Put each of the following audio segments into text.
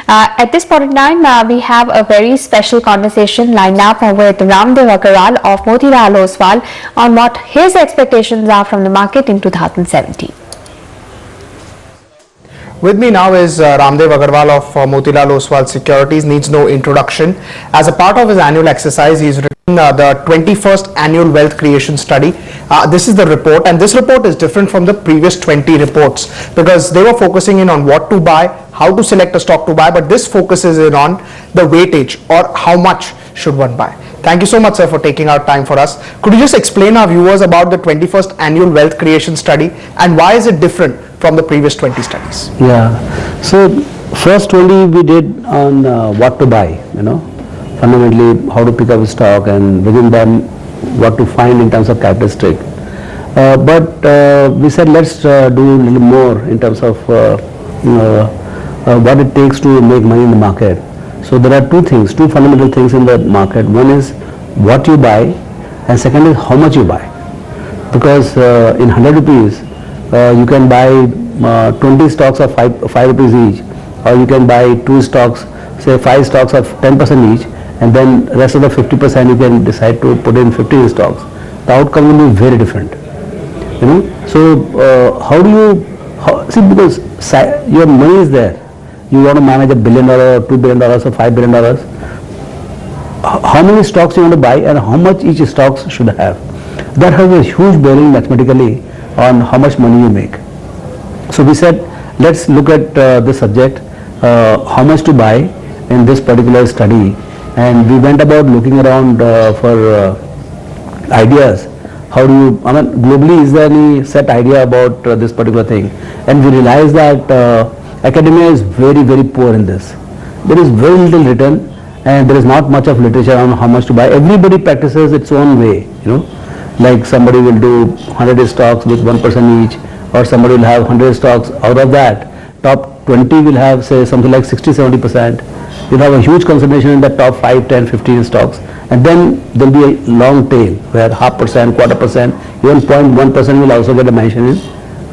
At this point in time, we have a very special conversation lined up with Raamdeo Agrawal of Motilal Oswal on what his expectations are from the market in 2017. With me now is Raamdeo Agrawal of Motilal Oswal Securities. Needs no introduction. As a part of his annual exercise, he's written the 21st Annual Wealth Creation Study. This is the report, and this report is different from the previous 20 reports because they were focusing in on what to buy, how to select a stock to buy, but this focuses in on the weightage or how much should one buy. Thank you so much, sir, for taking out time for us. Could you just explain our viewers about the 21st Annual Wealth Creation Study and why is it different from the previous 20 studies? Yeah, so first only we did on what to buy, fundamentally how to pick up a stock and within them what to find in terms of characteristic. But we said let's do a little more in terms of what it takes to make money in the market. So there are two fundamental things in the market. One is what you buy and second is how much you buy. Because in 100 rupees you can buy 20 stocks of 5 rupees each, or you can buy 2 stocks, say 5 stocks of 10% each, and then rest of the 50% you can decide to put in 15 stocks. The outcome will be very different. So how do you see, because your money is there, you want to manage $1 billion or $2 billion or $5 billion, how many stocks you want to buy and how much each stocks should have, that has a huge bearing mathematically on how much money you make. So we said let's look at this subject, how much to buy in this particular study, and we went about looking around for ideas. How do you, globally is there any set idea about this particular thing? And we realized that academia is very, very poor in this. There is very little written and there is not much of literature on how much to buy. Everybody practices its own way, like somebody will do 100 stocks with 1% each, or somebody will have 100 stocks. Out of that, top 20 will have say something like 60-70%. You'll have a huge concentration in the top 5, 10, 15 stocks, and then there will be a long tail where 0.5%, 1/4%, even 0.1% will also get a mention in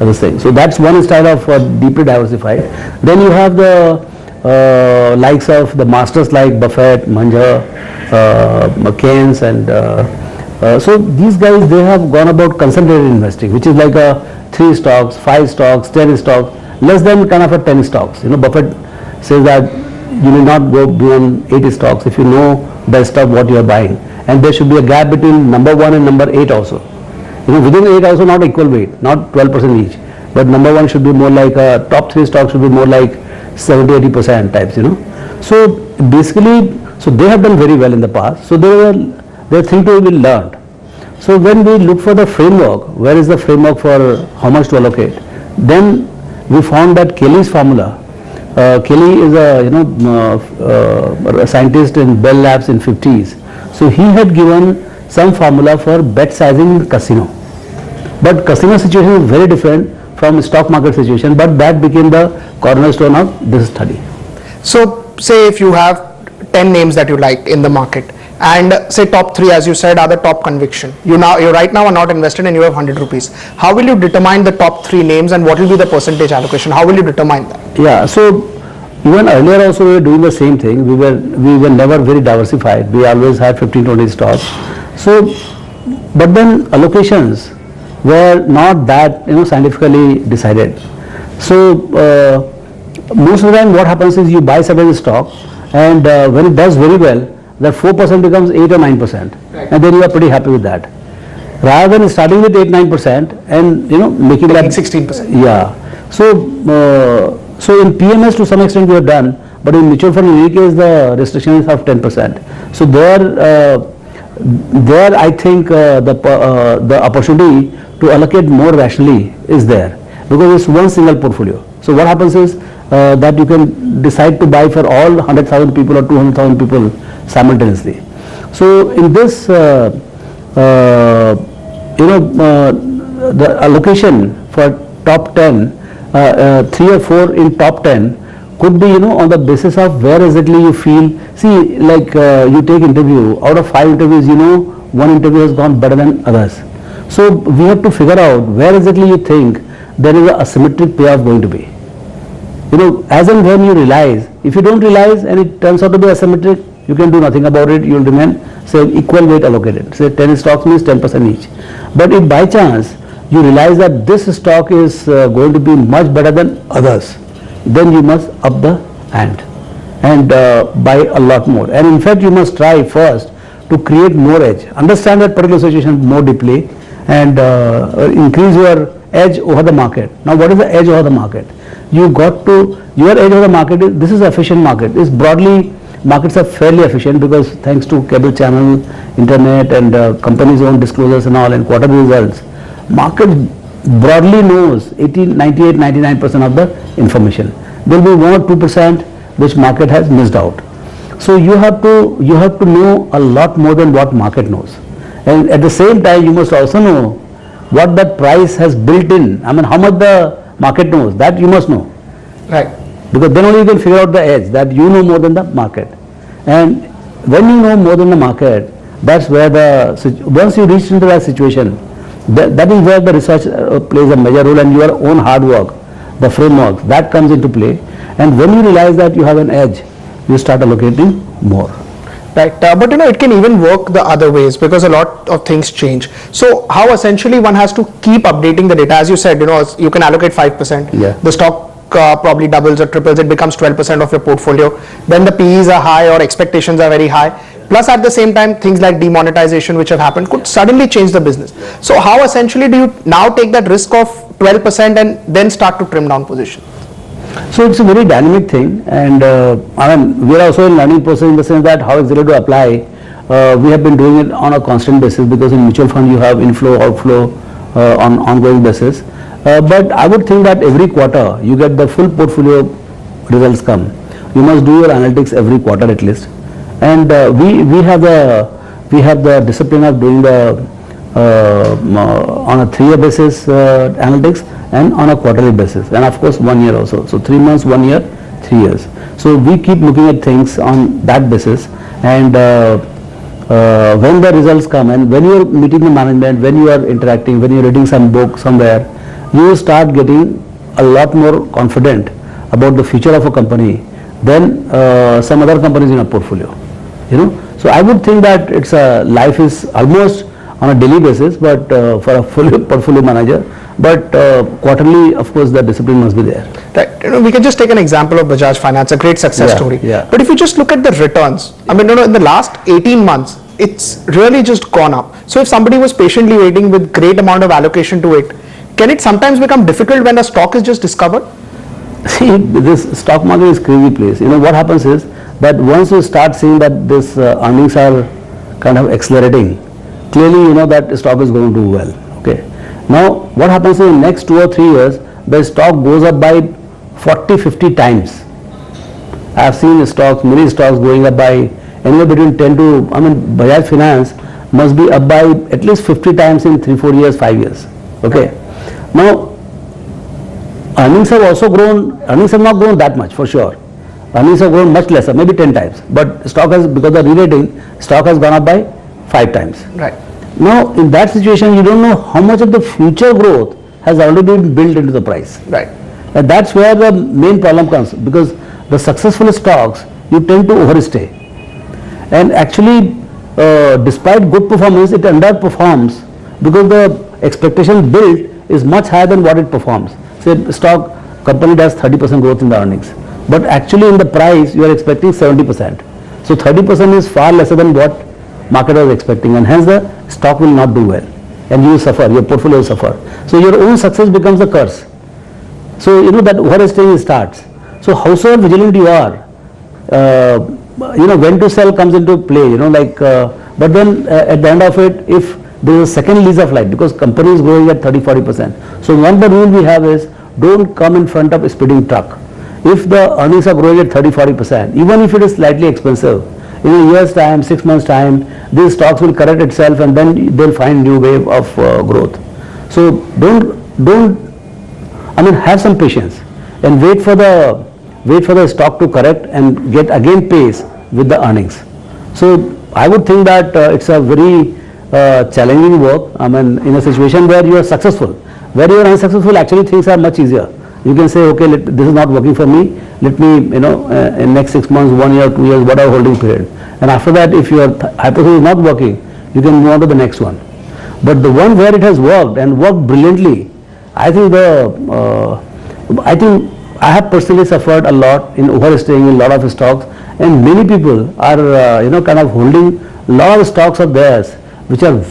other things. So that's one style of deeply diversified. Then you have the likes of the masters like Buffett, Munger, Keynes, and so these guys, they have gone about concentrated investing, which is like a 3 stocks, 5 stocks, 10 stocks, less than kind of a 10 stocks. Buffett says that you will not go beyond 80 stocks if you know the stock what you are buying, and there should be a gap between number 1 and number 8 also. Within 8 also not equal weight, not 12% each, but number 1 should be more like top 3 stocks should be more like 70-80% types. So basically, so they have done very well in the past. So their thing to be learned. So when we look for the framework, where is the framework for how much to allocate? Then we found that Kelly's formula. Kelly is a scientist in Bell Labs in 50s. So he had given some formula for bet sizing in casino. But casino situation is very different from stock market situation, but that became the cornerstone of this study. So say if you have 10 names that you like in the market, and say top 3, as you said, are the top conviction. You right now are not invested and you have 100 rupees. How will you determine the top 3 names and what will be the percentage allocation? How will you determine that? Yeah, so even earlier also we were doing the same thing. We were never very diversified. We always had 15-20 stocks. So, but then allocations were not that scientifically decided. So most of the time what happens is you buy certain stock, and when it does very well, that 4% becomes 8 or 9%, right, and then you are pretty happy with that. Rather than starting with 8-9% and making that 16%. Yeah. So so in PMS to some extent we have done, but in mutual fund in any case the restriction is of 10%. So there I think the opportunity to allocate more rationally is there, because it's one single portfolio. So what happens is that you can decide to buy for all 100,000 people or 200,000 people simultaneously. So in this the allocation for top 10, 3 or 4 in top 10 could be on the basis of where exactly you feel. See, like you take interview, out of 5 interviews, one interview has gone better than others. So we have to figure out where exactly you think there is a asymmetric payoff going to be. as and when you realize, if you don't realize and it turns out to be asymmetric, you can do nothing about it. You will remain, say, equal weight allocated. Say 10 stocks means 10% each. But if by chance you realize that this stock is going to be much better than others, then you must up the ante and buy a lot more. And in fact, you must try first to create more edge. Understand that particular situation more deeply and increase your edge over the market. Now, what is the edge over the market? You got to, your edge over the market is, this is an efficient market. It's broadly, markets are fairly efficient because thanks to cable channel, internet and companies' own disclosures and all and quarterly results, market broadly knows 98, 99% of the information. There will be 1 or 2% which market has missed out. So you have to know a lot more than what market knows. And at the same time, you must also know what that price has built in. I mean, how much the market knows, that you must know. Right. Because then only you can figure out the edge, that you know more than the market. And when you know more than the market, that's where once you reach into that situation, that is where the research plays a major role, and your own hard work, the framework, that comes into play. And when you realize that you have an edge, you start allocating more. Right, but it can even work the other ways because a lot of things change. So how essentially one has to keep updating the data? As you said, you can allocate 5%. Yeah. The stock probably doubles or triples, it becomes 12% of your portfolio. Then the PEs are high or expectations are very high. Plus at the same time, things like demonetization which have happened could suddenly change the business. So how essentially do you now take that risk of 12% and then start to trim down position? So it's a very dynamic thing, and I mean, we are also in learning process in the sense that how exactly to apply. We have been doing it on a constant basis because in mutual fund you have inflow, outflow on ongoing basis. But I would think that every quarter you get the full portfolio results come. You must do your analytics every quarter at least, and we have the discipline of doing the on a 3-year basis analytics and on a quarterly basis, and of course 1 year also. So 3 months, 1 year, 3 years. So we keep looking at things on that basis, and when the results come and when you are meeting the management, when you are interacting, when you are reading some book somewhere, you start getting a lot more confident about the future of a company than some other companies in a portfolio. So I would think that life is almost on a daily basis, but for a full portfolio manager. But quarterly, of course, the discipline must be there. Right. We can just take an example of Bajaj Finance, a great success story. Yeah. But if you just look at the returns, I mean, in the last 18 months, it's really just gone up. So if somebody was patiently waiting with great amount of allocation to it, can it sometimes become difficult when a stock is just discovered? See, this stock market is crazy place. What happens is that once you start seeing that this earnings are kind of accelerating, clearly that stock is going to do well. Okay. Now, what happens in the next 2 or 3 years, the stock goes up by 40-50 times. I have seen many stocks going up by anywhere between 10 to, Bajaj Finance must be up by at least 50 times in 3-4 years, 5 years. Okay. Now, earnings have also grown, earnings have not grown that much for sure. Earnings have grown much lesser, maybe 10 times. But stock has, because of re-rating, stock has gone up by 5 times. Right. Now, in that situation, you don't know how much of the future growth has already been built into the price. Right. And that's where the main problem comes, because the successful stocks, you tend to overstay. And actually, despite good performance, it underperforms because the expectation built is much higher than what it performs. Say, stock company does 30% growth in the earnings, but actually in the price, you are expecting 70%. So 30% is far lesser than what market was expecting, and hence the stock will not do well, and you will suffer, your portfolio will suffer. So your own success becomes a curse. So that overstaying starts. So howsoever vigilant you are, when to sell comes into play, but then at the end of it, if there is a second lease of life, because company is growing at 30-40%. So one the rule we have is, don't come in front of a speeding truck. If the earnings are growing at 30-40%, even if it is slightly expensive, in a year's time, 6 months' time, these stocks will correct itself, and then they'll find new wave of growth. So have some patience and wait for the stock to correct and get again pace with the earnings. So I would think that it's a very challenging work. In a situation where you are successful, where you are unsuccessful, actually things are much easier. You can say, okay, this is not working for me. Let me, in next 6 months, 1 year, 2 years, whatever holding period. And after that, if your hypothesis is not working, you can move on to the next one. But the one where it has worked and worked brilliantly, I think I have personally suffered a lot in overstaying in a lot of stocks, and many people are, kind of holding a lot of stocks of theirs which are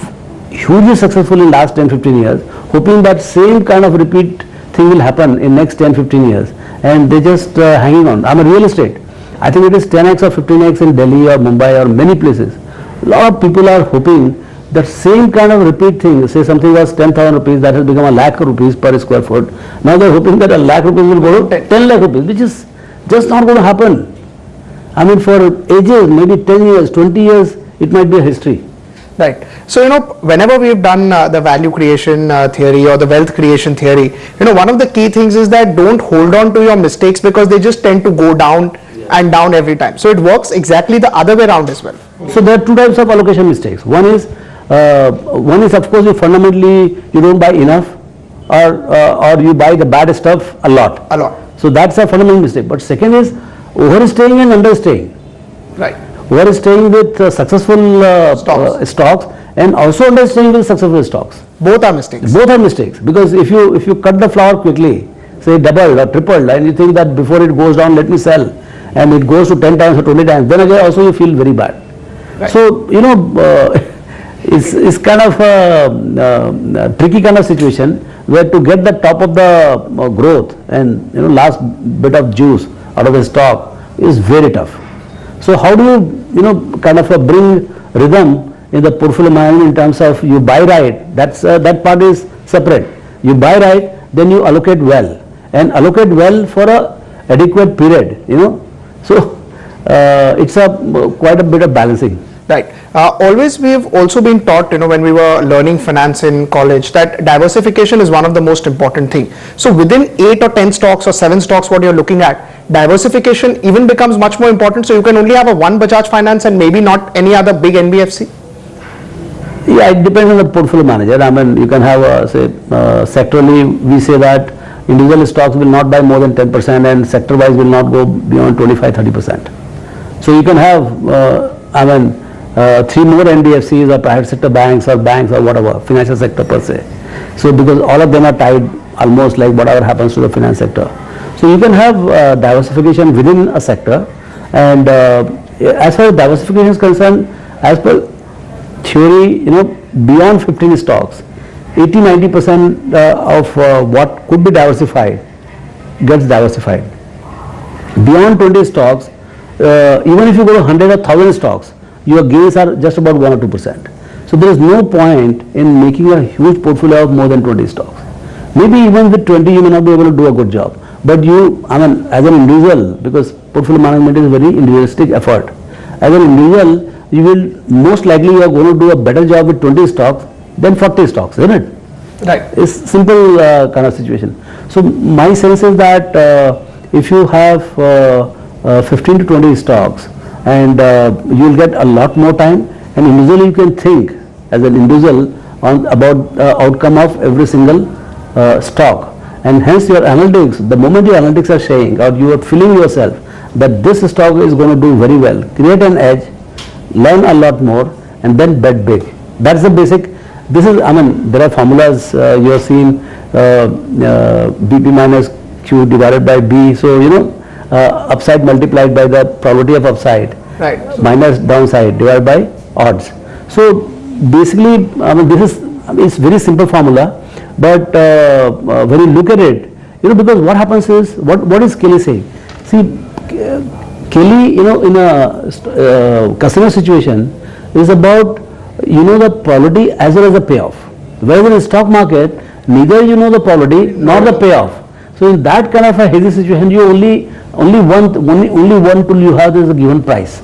hugely successful in last 10-15 years, hoping that same kind of repeat thing will happen in next 10-15 years, and they just hanging on. I'm a real estate. I think it is 10x or 15x in Delhi or Mumbai or many places. A lot of people are hoping that same kind of repeat thing, say something was 10,000 rupees, that has become a lakh rupees per square foot. Now they are hoping that a lakh rupees will go to 10 lakh rupees, which is just not going to happen. I mean, for ages, maybe 10 years, 20 years, it might be a history. Right. So, whenever we've done the value creation theory or the wealth creation theory, one of the key things is that don't hold on to your mistakes, because they just tend to go down and down every time. So, it works exactly the other way around as well. So, there are two types of allocation mistakes. One is of course, you don't buy enough, or you buy the bad stuff a lot. So, that's a fundamental mistake. But second is overstaying and understaying. Right. Overstaying with successful stocks and also understaying with successful stocks. Both are mistakes. Both are mistakes, because if you cut the flower quickly, say doubled or tripled, and you think that before it goes down, let me sell, and it goes to 10 times or 20 times, then again also you feel very bad. Right. So, it's kind of a tricky kind of situation, where to get the top of the growth and last bit of juice out of the stock is very tough. So how do you kind of bring rhythm in the portfolio management in terms of you buy right? That part is separate. You buy right, then you allocate well, and allocate well for a adequate period. So it's quite a bit of balancing. Right. Always we have also been taught, when we were learning finance in college, that diversification is one of the most important things. So within 8 or 10 stocks or 7 stocks what you're looking at, diversification even becomes much more important. So you can only have a one Bajaj Finance and maybe not any other big NBFC? Yeah, it depends on the portfolio manager. I mean, you can have, sectorally, we say that individual stocks will not buy more than 10%, and sector-wise will not go beyond 25-30%. So you can have, 3 more NBFCs or private sector banks or whatever, financial sector per se. So because all of them are tied almost like whatever happens to the finance sector. So you can have diversification within a sector, and as far as diversification is concerned, as per theory, beyond 15 stocks, 80-90% of what could be diversified gets diversified. Beyond 20 stocks, even if you go to 100 or 1000 stocks, your gains are just about 1 or 2%. So there is no point in making a huge portfolio of more than 20 stocks. Maybe even with 20 you may not be able to do a good job. But as an individual, because portfolio management is a very individualistic effort, as an individual, you will most likely you are going to do a better job with 20 stocks than 40 stocks, isn't it? Right. It's simple kind of situation. So my sense is that if you have 15 to 20 stocks, and you will get a lot more time, and individually you can think as an individual about the outcome of every single stock, and hence your analytics, the moment your analytics are saying, or you are feeling yourself that this stock is going to do very well, create an edge, learn a lot more, and then bet big. That's the basic. This is, there are formulas you have seen, BP minus Q divided by B, so upside multiplied by the probability of upside, right, minus downside divided by odds. So basically, this is it's very simple formula, but when you look at it, because what happens is, what is Kelly saying? See, Kelly, in a customer situation is about the probability as well as the payoff. Whereas in the stock market, neither the probability nor the payoff. So in that kind of a hazy situation, you only one tool you have is a given price.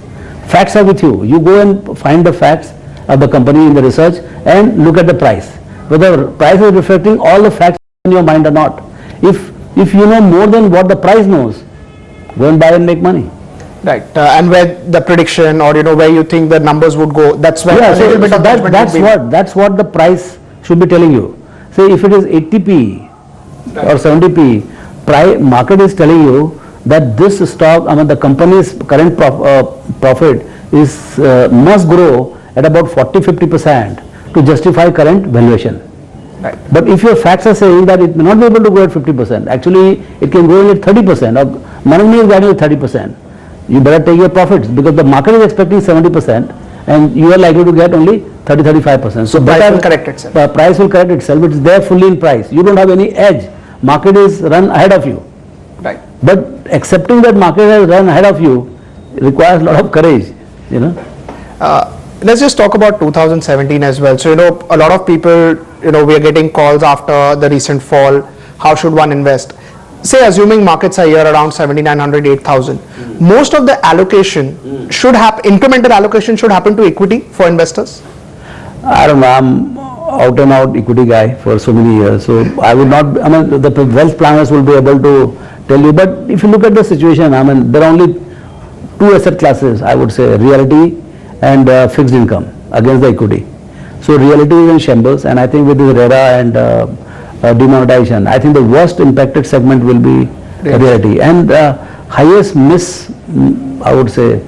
Facts are with you. You go and find the facts of the company in the research and look at the price. Whether the price is reflecting all the facts in your mind or not. If you know more than what the price knows, go and buy and make money. Right, and where the prediction, or where you think the numbers would go, that's where a little bit of that's what the price should be telling you. Say if it is 80p or 70p, market is telling you that this stock, I mean the company's current profit is must grow at about 40-50% to justify current valuation. Right. But if your facts are saying that it may not be able to grow at 50%, actually it can grow at 30%, or management is guiding at 30%. You better take your profits because the market is expecting 70% and you are likely to get only 30-35%. So price will correct itself. Price will correct itself. It's there fully in price. You don't have any edge. Market is run ahead of you. Right. But accepting that market has run ahead of you requires a lot of courage, you know. Let's just talk about 2017 as well. So, a lot of people, we are getting calls after the recent fall. How should one invest? Say, assuming markets are here around 7,900, 8,000. Most of the allocation should happen, incremental allocation should happen to equity for investors? I don't know. I'm out and out equity guy for so many years. So, I would not, I mean, the wealth planners will be able to tell you. But if you look at the situation, I mean, there are only two asset classes, I would say, realty and fixed income against the equity. So reality is in shambles, and I think with this RERA and demonetization, I think the worst impacted segment will be realty. And highest I would say,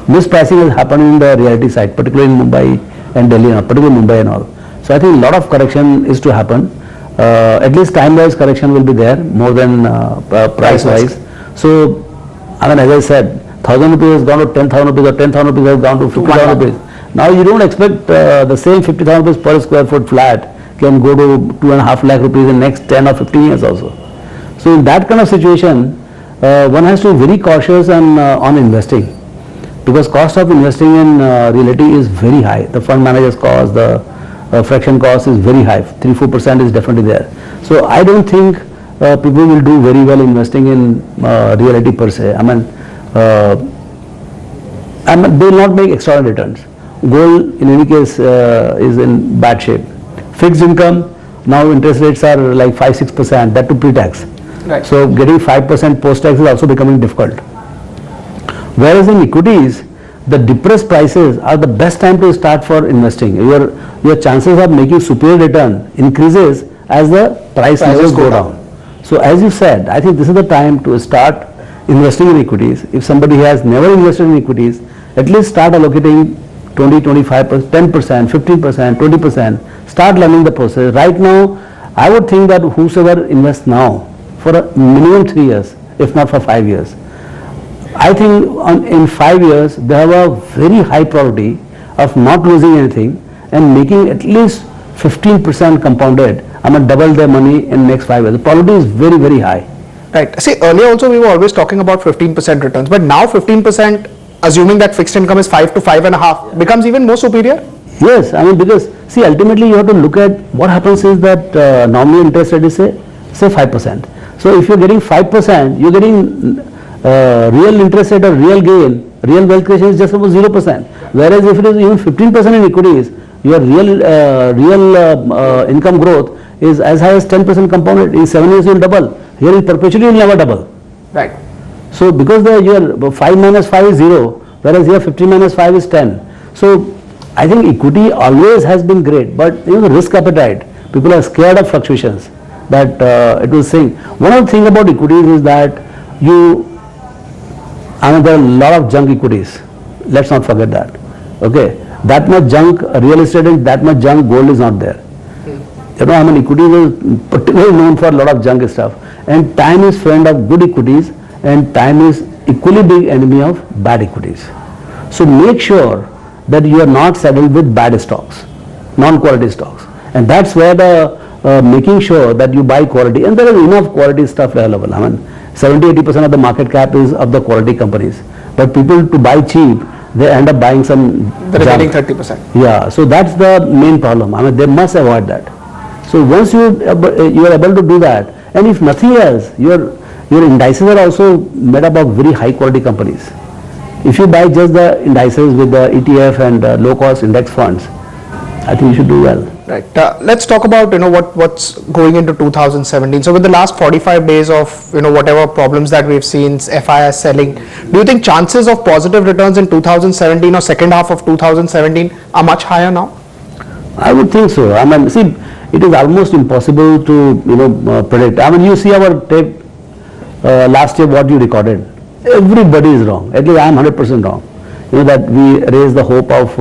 mispricing has happened in the realty side, particularly in Mumbai and Delhi, particularly Mumbai and all. So I think a lot of correction is to happen. At least time-wise correction will be there more than price-wise. So, I mean, as I said, 1,000 rupees has gone to 10,000 rupees or 10,000 rupees has gone to 50,000 rupees. Now you don't expect the same 50,000 rupees per square foot flat can go to 2.5 lakh rupees in next 10 or 15 years also. So in that kind of situation, one has to be very cautious on investing, because cost of investing in realty is very high. The fund manager's cost, the fraction cost is very high. 3-4% is definitely there. So I don't think people will do very well investing in realty per se. I mean, they will not make extraordinary returns. Gold in any case is in bad shape. Fixed income, now interest rates are like 5-6%, that to pre-tax. Right. So getting 5% post-tax is also becoming difficult. Whereas in equities, the depressed prices are the best time to start for investing. Your chances of making superior return increases as the price levels go down. So as you said, I think this is the time to start investing in equities. If somebody has never invested in equities, at least start allocating 20-25%, 10%, 15%, 20%, start learning the process. Right now, I would think that whosoever invests now for a minimum 3 years, if not for 5 years, I think in 5 years, they have a very high probability of not losing anything and making at least 15% compounded. I mean, double their money in next 5 years. The probability is very, very high. Right. See, earlier also we were always talking about 15% returns, but now 15%, assuming that fixed income is 5 to 5.5, becomes even more superior? Yes, I mean, because see, ultimately you have to look at what happens is that nominal interest rate is say 5%. So if you're getting 5%, you're getting real interest rate or real gain, real wealth creation is just about 0%. Whereas if it is even 15% in equities, your real income growth is as high as 10% compounded. In 7 years you will double. Here in perpetually you will never double. Right. So because your 5 minus 5 is 0, whereas here 15 minus 5 is 10. So I think equity always has been great, but the risk appetite, people are scared of fluctuations, that it will sink. One of the things about equities is that there are a lot of junk equities. Let's not forget that. Okay, that much junk real estate and that much junk gold is not there. You know, I mean, equities is particularly known for a lot of junk stuff, and time is friend of good equities, and time is equally big enemy of bad equities. So make sure that you are not saddled with bad stocks, non-quality stocks, and that's where the making sure that you buy quality, and there is enough quality stuff available. I mean, 70-80% of the market cap is of the quality companies, but people to buy cheap, they end up buying some the remaining 30%. Yeah, so that's the main problem. I mean, they must avoid that. So once you are able to do that, and if nothing else, your indices are also made up of very high quality companies. If you buy just the indices with the ETF and low cost index funds, I think you should do well. Right. Let's talk about what's going into 2017. So with the last 45 days of whatever problems that we've seen, FIS selling, do you think chances of positive returns in 2017 or second half of 2017 are much higher now? I would think so. I mean, see, it is almost impossible to predict. I mean, you see our tape last year what you recorded. Everybody is wrong. At least I am 100% wrong. That we raised the hope of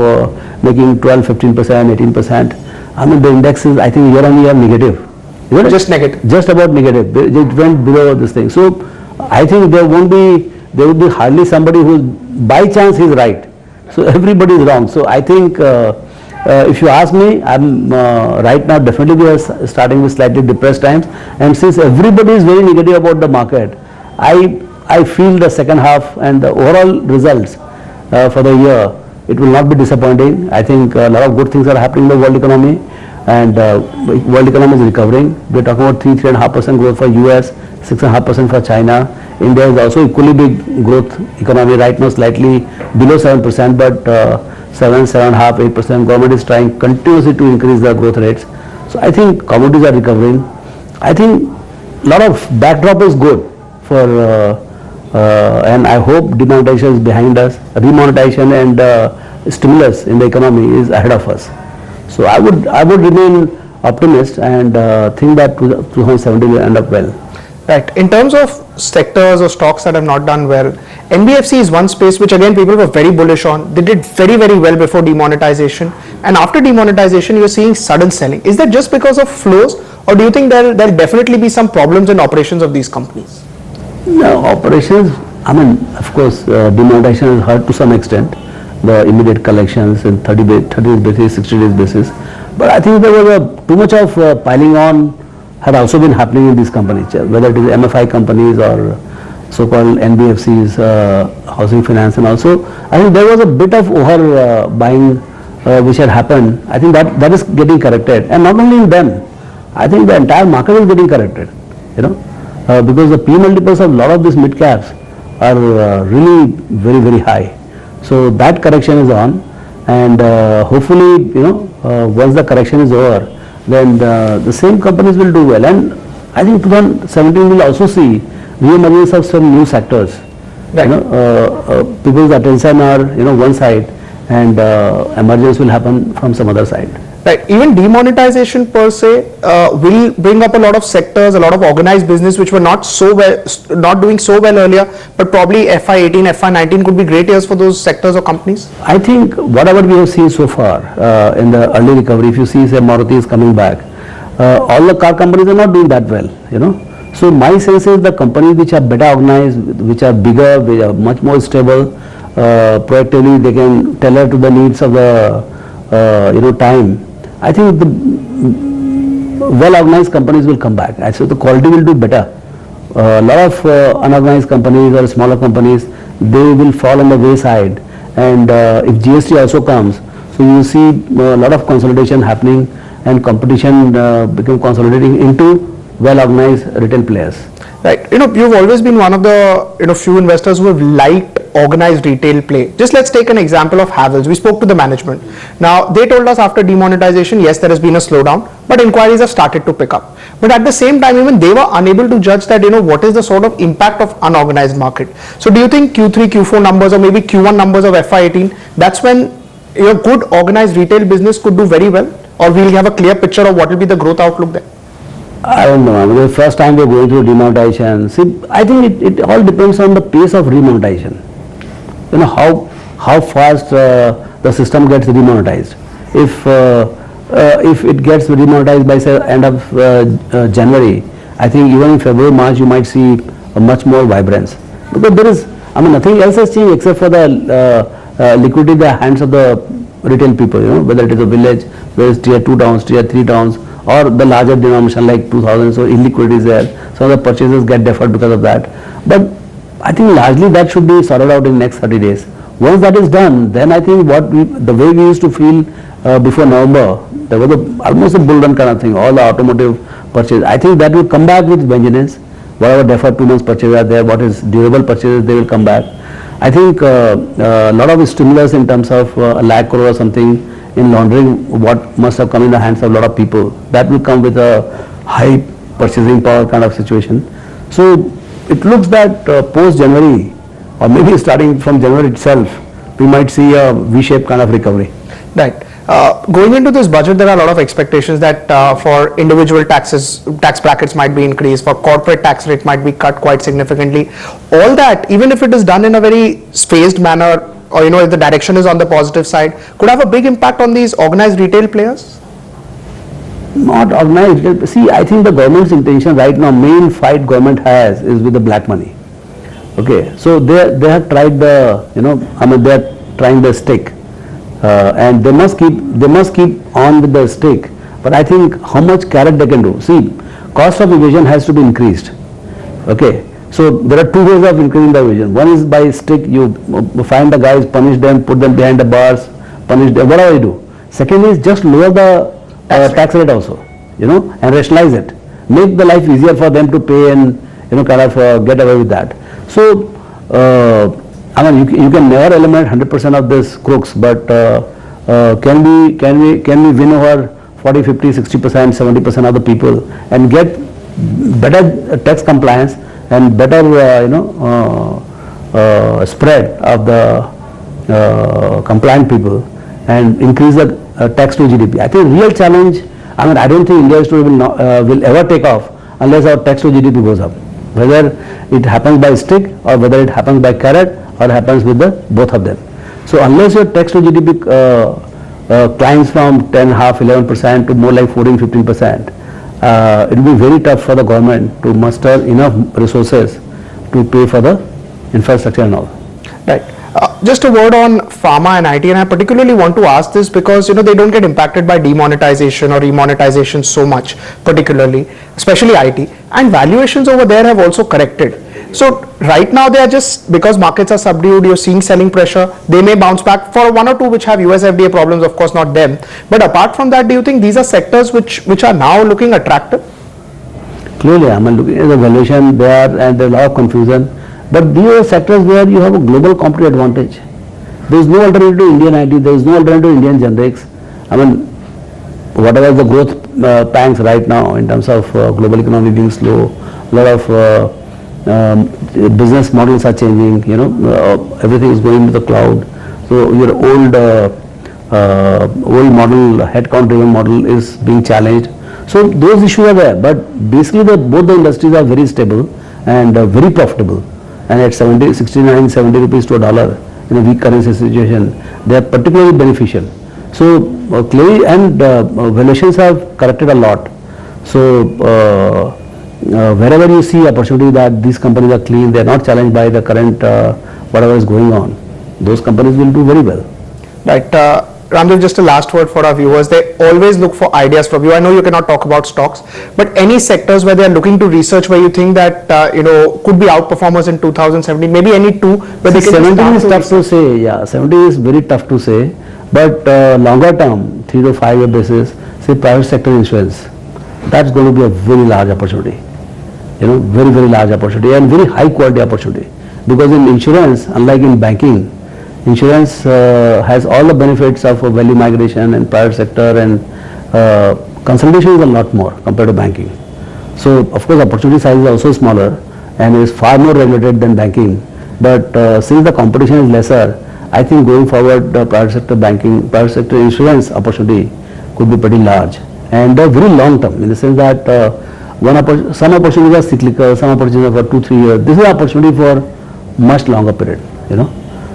making 12, 15%, 18%. I mean the index is, I think, year on year negative. Just negative. Just about negative. It went below this thing. So I think there would be hardly somebody who by chance is right. So everybody is wrong. So I think if you ask me, I'm right now definitely we are starting with slightly depressed times, and since everybody is very negative about the market, I feel the second half and the overall results for the year, it will not be disappointing. I think a lot of good things are happening in the world economy, and world economy is recovering. We're talking about 3.5% growth for US, 6.5% for China. India is also equally big growth economy right now, slightly below 7%, but 7.5%, 8%. Government is trying continuously to increase the growth rates. So I think commodities are recovering. I think a lot of backdrop is good for, and I hope demonetization is behind us. Remonetization and stimulus in the economy is ahead of us. So I would remain optimist and think that 2017 will end up well. Right. In terms of sectors or stocks that have not done well, NBFC is one space which again people were very bullish on. They did very, very well before demonetization, and after demonetization you're seeing sudden selling. Is that just because of flows, or do you think there'll definitely be some problems in operations of these companies? No, operations, I mean, of course, demonetization has hurt to some extent the immediate collections in 30 days basis, 60 days basis. But I think there was too much of piling on had also been happening in these companies, whether it is MFI companies or so-called NBFCs, housing finance, and also I think there was a bit of over buying which had happened. I think that is getting corrected, and not only in them, I think the entire market is getting corrected, because the P multiples of a lot of these mid caps are really very, very high. So that correction is on, and hopefully, once the correction is over, then the same companies will do well. And I think 2017 will also see re-emergence of some new sectors. Right. People's attention are one side, and emergence will happen from some other side. Right. Even demonetization per se will bring up a lot of sectors, a lot of organized business which were not doing so well earlier, but probably FY18, FY19 could be great years for those sectors or companies. I think whatever we have seen so far in the early recovery, if you see, say, Maruti is coming back, all the car companies are not doing that well, So my sense is the companies which are better organized, which are bigger, which are much more stable, proactively they can tailor to the needs of the time. I think the well-organized companies will come back. So the quality will do better. A lot of unorganized companies or smaller companies, they will fall on the wayside. And if GST also comes, so you see a lot of consolidation happening, and competition become consolidating into well-organized retail players. Right. You've always been one of the few investors who have liked organized retail play. Just let's take an example of Havells. We spoke to the management. Now they told us after demonetization, yes, there has been a slowdown, but inquiries have started to pick up. But at the same time, even they were unable to judge that what is the sort of impact of unorganized market. So do you think Q3, Q4 numbers or maybe Q1 numbers of FY18, that's when your good organized retail business could do very well, or we'll have a clear picture of what will be the growth outlook there? I don't know. I mean, the first time we're going through demonetization. See, I think it all depends on the pace of remonetization. How fast the system gets demonetized. If it gets demonetized by say end of January, I think even in February, March, you might see a much more vibrance. Because there is, nothing else has changed except for the liquidity in the hands of the retail people. Whether it is a village, where it's tier 2 towns, tier 3 towns, or the larger denomination like 2000, so illiquidity is there. So the purchases get deferred because of that. But I think largely that should be sorted out in the next 30 days. Once that is done, then I think the way we used to feel before November, there was almost a bull run kind of thing, all the automotive purchases. I think that will come back with vengeance. Whatever deferred 2 months purchases are there, what is durable purchases, they will come back. I think a lot of stimulus in terms of a lakh crore or something in laundering, what must have come in the hands of a lot of people, that will come with a high purchasing power kind of situation. So it looks that post-January, or maybe starting from January itself, we might see a V-shaped kind of recovery. Right. Going into this budget, there are a lot of expectations that for individual tax brackets might be increased, for corporate tax rate might be cut quite significantly. All that, even if it is done in a very phased manner, or if the direction is on the positive side, could have a big impact on these organized retail players? Not organized. See, I think the government's intention right now, main fight government has is with the black money. Okay, so they have tried the, they are trying the stick, and they must keep on with the stick. But I think how much carrot they can do. See, cost of evasion has to be increased. Okay, so there are two ways of increasing the evasion. One is by stick. You find the guys, punish them, put them behind the bars, punish them, whatever you do. Second is just lower the tax rate also, and rationalize it. Make the life easier for them to pay and kind of get away with that. So, I mean, you can never eliminate 100% of these crooks, but can we win over 40, 50, 60%, 70% of the people and get better tax compliance and better, spread of the compliant people and increase the tax to GDP. I think real challenge, I mean, I don't think India's story will ever take off unless our tax to GDP goes up. Whether it happens by stick or whether it happens by carrot or happens with the both of them. So unless your tax to GDP climbs from 10.5%, 11% to more like 14, 15%, it will be very tough for the government to muster enough resources to pay for the infrastructure and all. Right. Just a word on pharma and IT, and I particularly want to ask this because they don't get impacted by demonetization or remonetization so much, particularly, especially IT, and valuations over there have also corrected. So right now they are just, because markets are subdued, you're seeing selling pressure, they may bounce back for one or two which have US FDA problems, of course not them. But apart from that, do you think these are sectors which are now looking attractive? Clearly, I mean, looking at the valuation there and there's a lot of confusion. But these are sectors where you have a global competitive advantage. There is no alternative to Indian IT, there is no alternative to Indian generics. I mean, whatever the growth pangs right now in terms of global economy being slow, a lot of business models are changing, everything is going to the cloud. So your old model, headcount driven model is being challenged. So those issues are there, but basically both the industries are very stable and very profitable. And at 69, 70 rupees to a dollar in a weak currency situation, they are particularly beneficial. So clearly, and valuations have corrected a lot. So wherever you see opportunity that these companies are clean, they are not challenged by the current whatever is going on, those companies will do very well. Right. Raamdeo, just a last word for our viewers. They always look for ideas from you. I know you cannot talk about stocks, but any sectors where they are looking to research where you think that could be outperformers in 2017, maybe any two where they can 17 is tough to say. Yeah, 17 is very tough to say, but longer term, 3 to 5 year basis, say private sector insurance, that's going to be a very large opportunity. Very, very large opportunity and very high quality opportunity, because in insurance, unlike in banking, insurance has all the benefits of value migration and private sector, and consolidation is a lot more compared to banking. So of course opportunity size is also smaller and is far more regulated than banking, but since the competition is lesser, I think going forward the private sector banking, private sector insurance opportunity could be pretty large and very long term, in the sense that some opportunities are cyclical, some opportunities are for 2-3 years. This is an opportunity for much longer period,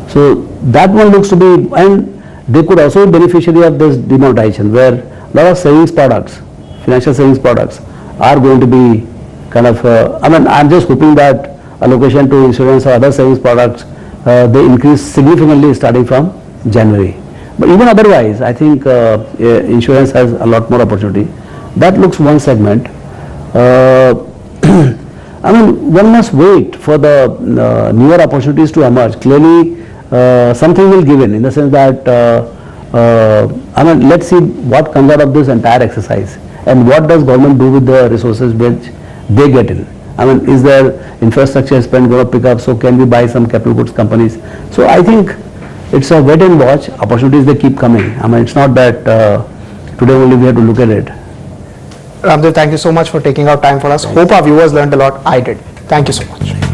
So that one looks to be, and they could also be beneficiary of this demonetization, where a lot of savings products, financial savings products are going to be kind of, I'm just hoping that allocation to insurance or other savings products, they increase significantly starting from January. But even otherwise, I think insurance has a lot more opportunity. That looks one segment. One must wait for the newer opportunities to emerge. Clearly, something will give in the sense that, let's see what comes out of this entire exercise and what does government do with the resources which they get in. Is there infrastructure spend going to pick up? So can we buy some capital goods companies? So I think it's a wait and watch. Opportunities, they keep coming. It's not that today only we have to look at it. Raamdeo, thank you so much for taking out time for us. Hope our viewers learned a lot. I did. Thank you so much.